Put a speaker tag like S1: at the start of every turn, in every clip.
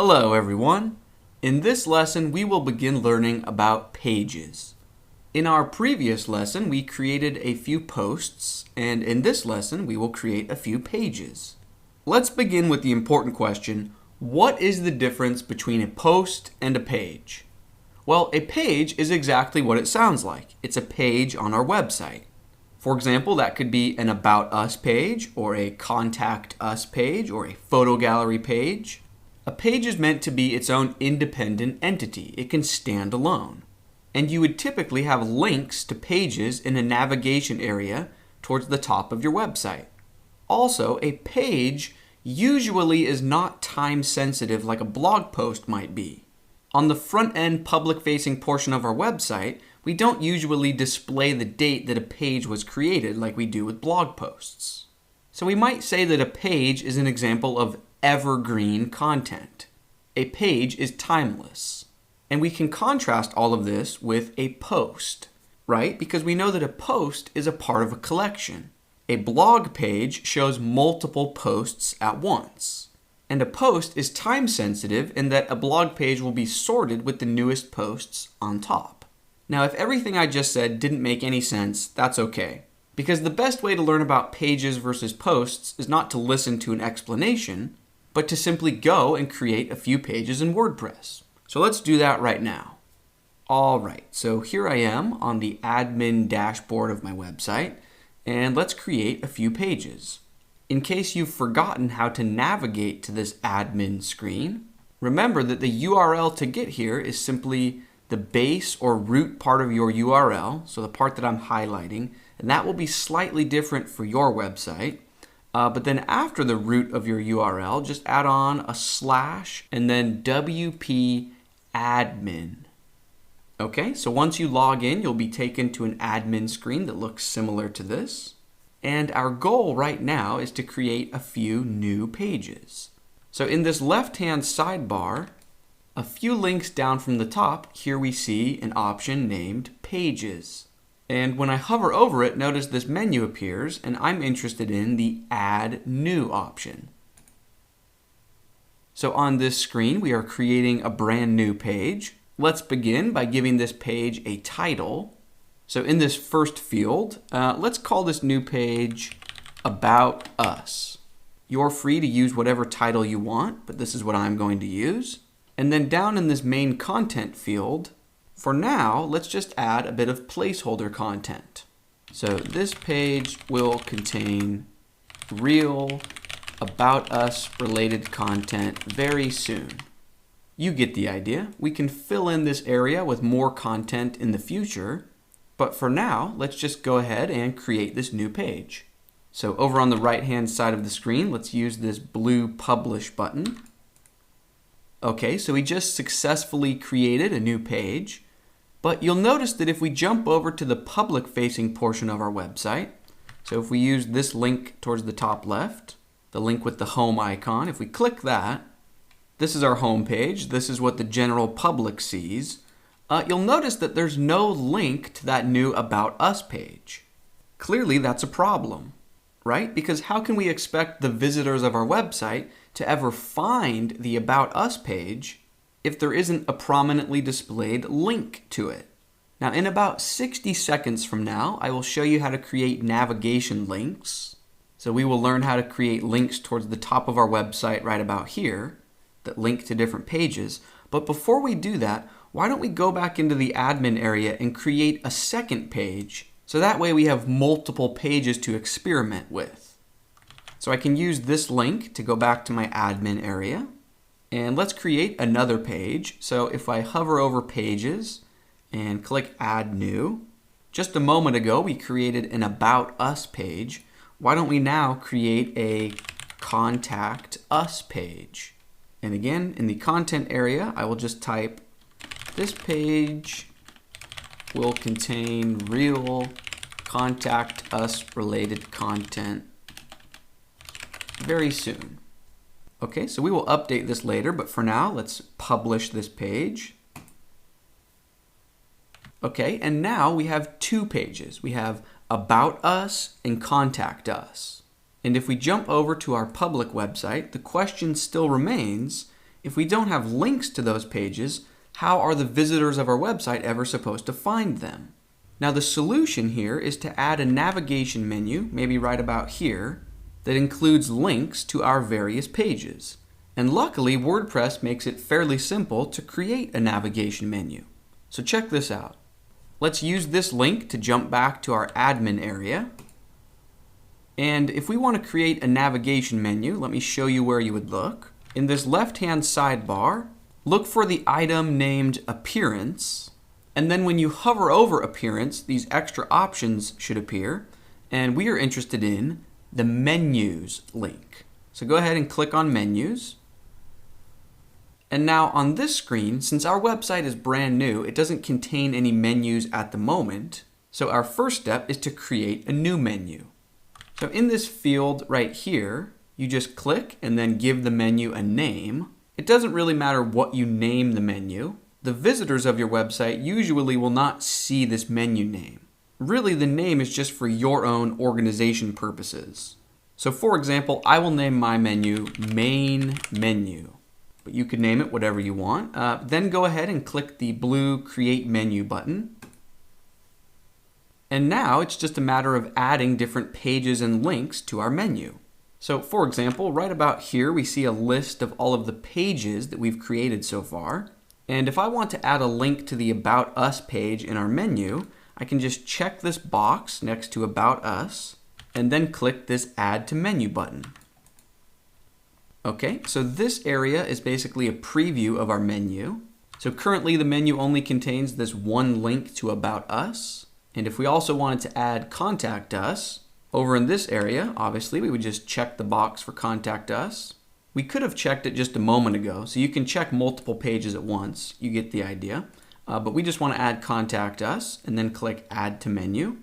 S1: Hello everyone! In this lesson we will begin learning about pages. In our previous lesson we created a few posts, and in this lesson we will create a few pages. Let's begin with the important question, what is the difference between a post and a page? Well, a page is exactly what it sounds like. It's a page on our website. For example, that could be an About Us page, or a Contact Us page, or a photo gallery page. A page is meant to be its own independent entity. It can stand alone. And you would typically have links to pages in a navigation area towards the top of your website. Also, a page usually is not time sensitive like a blog post might be. On the front-end public-facing portion of our website, we don't usually display the date that a page was created like we do with blog posts. So we might say that a page is an example of evergreen content. A page is timeless. And we can contrast all of this with a post, right? Because we know that a post is a part of a collection. A blog page shows multiple posts at once. And a post is time sensitive in that a blog page will be sorted with the newest posts on top. Now, if everything I just said didn't make any sense, that's okay. Because the best way to learn about pages versus posts is not to listen to an explanation, but to simply go and create a few pages in WordPress. So let's do that right now. All right, so here I am on the admin dashboard of my website, and let's create a few pages. In case you've forgotten how to navigate to this admin screen, remember that the URL to get here is simply the base or root part of your URL, so the part that I'm highlighting, and that will be slightly different for your website. But then after the root of your URL, just add on a slash and then WP admin. Okay, so once you log in, you'll be taken to an admin screen that looks similar to this. And our goal right now is to create a few new pages. So in this left-hand sidebar, a few links down from the top, here we see an option named Pages. And when I hover over it, notice this menu appears, and I'm interested in the Add New option. So on this screen, we are creating a brand new page. Let's begin by giving this page a title. So in this first field, let's call this new page About Us. You're free to use whatever title you want, but this is what I'm going to use. And then down in this main content field, for now, let's just add a bit of placeholder content. So this page will contain real About Us related content very soon. You get the idea. We can fill in this area with more content in the future, but for now, let's just go ahead and create this new page. So over on the right-hand side of the screen, let's use this blue Publish button. Okay, so we just successfully created a new page. But you'll notice that if we jump over to the public-facing portion of our website, so if we use this link towards the top left, the link with the home icon, if we click that, this is our home page. This is what the general public sees. You'll notice that there's no link to that new About Us page. Clearly, that's a problem, right? Because how can we expect the visitors of our website to ever find the About Us page if there isn't a prominently displayed link to it? Now, in about 60 seconds from now, I will show you how to create navigation links. So we will learn how to create links towards the top of our website right about here that link to different pages. But before we do that, why don't we go back into the admin area and create a second page so that way we have multiple pages to experiment with. So I can use this link to go back to my admin area. And let's create another page. So if I hover over Pages and click Add New, just a moment ago we created an About Us page. Why don't we now create a Contact Us page? And again, in the content area, I will just type, this page will contain real Contact Us related content very soon. Okay, so we will update this later, but for now, let's publish this page. Okay, and now we have two pages. We have About Us and Contact Us. And if we jump over to our public website, the question still remains, if we don't have links to those pages, how are the visitors of our website ever supposed to find them? Now the solution here is to add a navigation menu, maybe right about here, that includes links to our various pages. And luckily, WordPress makes it fairly simple to create a navigation menu. So check this out. Let's use this link to jump back to our admin area. And if we want to create a navigation menu, let me show you where you would look. In this left-hand sidebar, look for the item named Appearance. And then when you hover over Appearance, these extra options should appear. And we are interested in the Menus link. So go ahead and click on Menus. And now on this screen, since our website is brand new, it doesn't contain any menus at the moment. So our first step is to create a new menu. So in this field right here, you just click and then give the menu a name. It doesn't really matter what you name the menu. The visitors of your website usually will not see this menu name. Really, the name is just for your own organization purposes. So for example, I will name my menu Main Menu. But you could name it whatever you want. Then go ahead and click the blue Create Menu button. And now it's just a matter of adding different pages and links to our menu. So for example, right about here, we see a list of all of the pages that we've created so far. And if I want to add a link to the About Us page in our menu, I can just check this box next to About Us and then click this Add to Menu button. Okay, so this area is basically a preview of our menu. So currently the menu only contains this one link to About Us. And if we also wanted to add Contact Us, over in this area, obviously we would just check the box for Contact Us. We could have checked it just a moment ago, so you can check multiple pages at once. You get the idea. But we just want to add Contact Us and then click Add to Menu.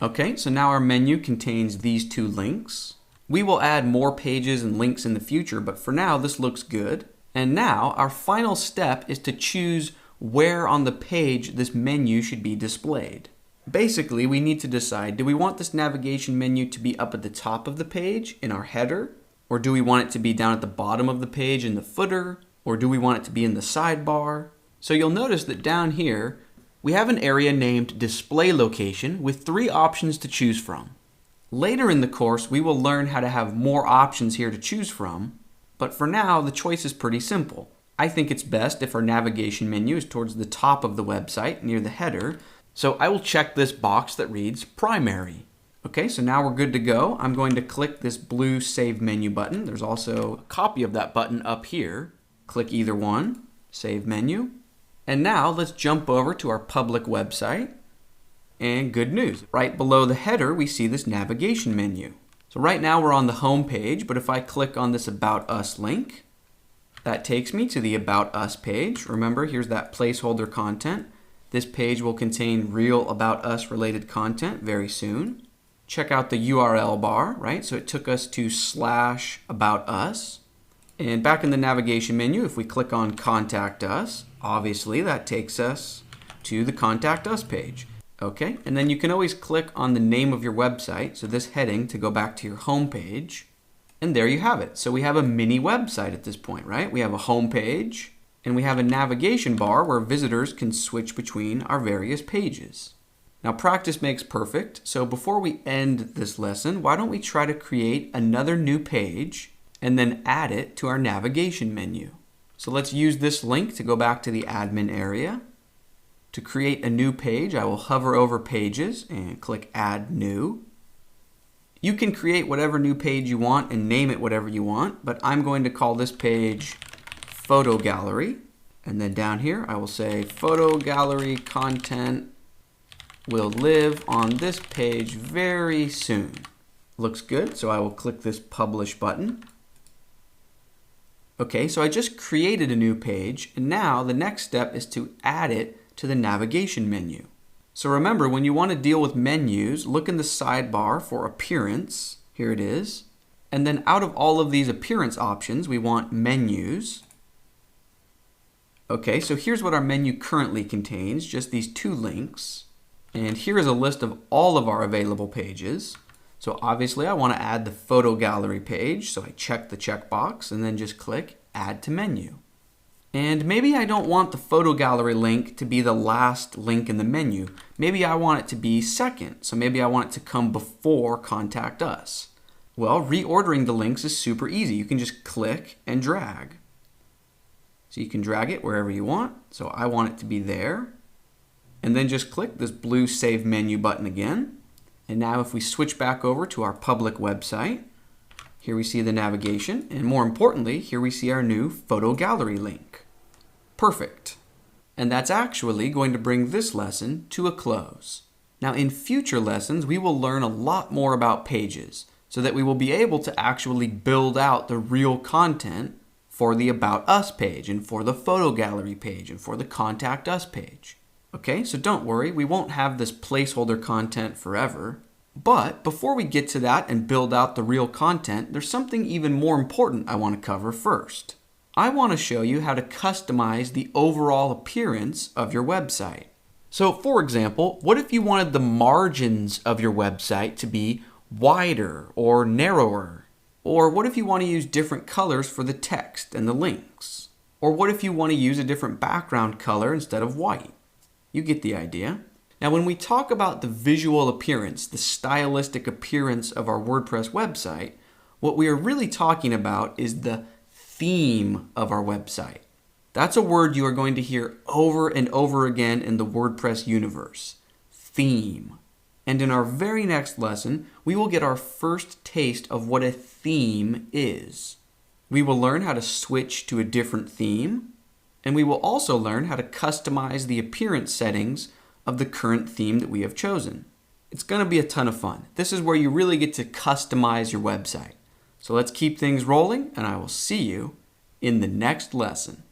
S1: Okay, so now our menu contains these two links. We will add more pages and links in the future, but for now this looks good. And now our final step is to choose where on the page this menu should be displayed. Basically, we need to decide, do we want this navigation menu to be up at the top of the page in our header? Or do we want it to be down at the bottom of the page in the footer? Or do we want it to be in the sidebar? So you'll notice that down here, we have an area named Display Location with 3 options to choose from. Later in the course, we will learn how to have more options here to choose from, but for now, the choice is pretty simple. I think it's best if our navigation menu is towards the top of the website, near the header, so I will check this box that reads Primary. Okay, so now we're good to go. I'm going to click this blue Save Menu button. There's also a copy of that button up here. Click either one, Save Menu. And now let's jump over to our public website. And good news, right below the header, we see this navigation menu. So right now we're on the home page, but if I click on this About Us link, that takes me to the About Us page. Remember, here's that placeholder content. This page will contain real About Us related content very soon. Check out the URL bar, right? So it took us to /aboutus. And back in the navigation menu, if we click on Contact Us, obviously that takes us to the Contact Us page. Okay, and then you can always click on the name of your website, so this heading, to go back to your home page. And there you have it. So we have a mini website at this point, right? We have a home page, and we have a navigation bar where visitors can switch between our various pages. Now practice makes perfect, so before we end this lesson, why don't we try to create another new page and then add it to our navigation menu. So let's use this link to go back to the admin area. To create a new page, I will hover over Pages and click Add New. You can create whatever new page you want and name it whatever you want, but I'm going to call this page Photo Gallery. And then down here, I will say Photo Gallery content will live on this page very soon. Looks good, so I will click this Publish button. Okay, so I just created a new page, and now the next step is to add it to the navigation menu. So remember, when you want to deal with menus, look in the sidebar for Appearance. Here it is. And then out of all of these appearance options, we want Menus. Okay, so here's what our menu currently contains, just these 2 links. And here is a list of all of our available pages. So obviously I want to add the Photo Gallery page, so I check the checkbox and then just click Add to Menu. And maybe I don't want the photo gallery link to be the last link in the menu. Maybe I want it to be second, so maybe I want it to come before Contact Us. Well, reordering the links is super easy. You can just click and drag. So you can drag it wherever you want. So I want it to be there. And then just click this blue Save Menu button again. And now if we switch back over to our public website, here we see the navigation, and more importantly, here we see our new photo gallery link. Perfect. And that's actually going to bring this lesson to a close. Now in future lessons, we will learn a lot more about pages so that we will be able to actually build out the real content for the About Us page and for the photo gallery page and for the Contact Us page. Okay, so don't worry, we won't have this placeholder content forever. But before we get to that and build out the real content, there's something even more important I want to cover first. I want to show you how to customize the overall appearance of your website. So for example, what if you wanted the margins of your website to be wider or narrower? Or what if you want to use different colors for the text and the links? Or what if you want to use a different background color instead of white? You get the idea. Now, when we talk about the visual appearance, the stylistic appearance of our WordPress website, what we are really talking about is the theme of our website. That's a word you are going to hear over and over again in the WordPress universe. Theme. And in our very next lesson, we will get our first taste of what a theme is. We will learn how to switch to a different theme, and we will also learn how to customize the appearance settings of the current theme that we have chosen. It's going to be a ton of fun. This is where you really get to customize your website. So let's keep things rolling, and I will see you in the next lesson.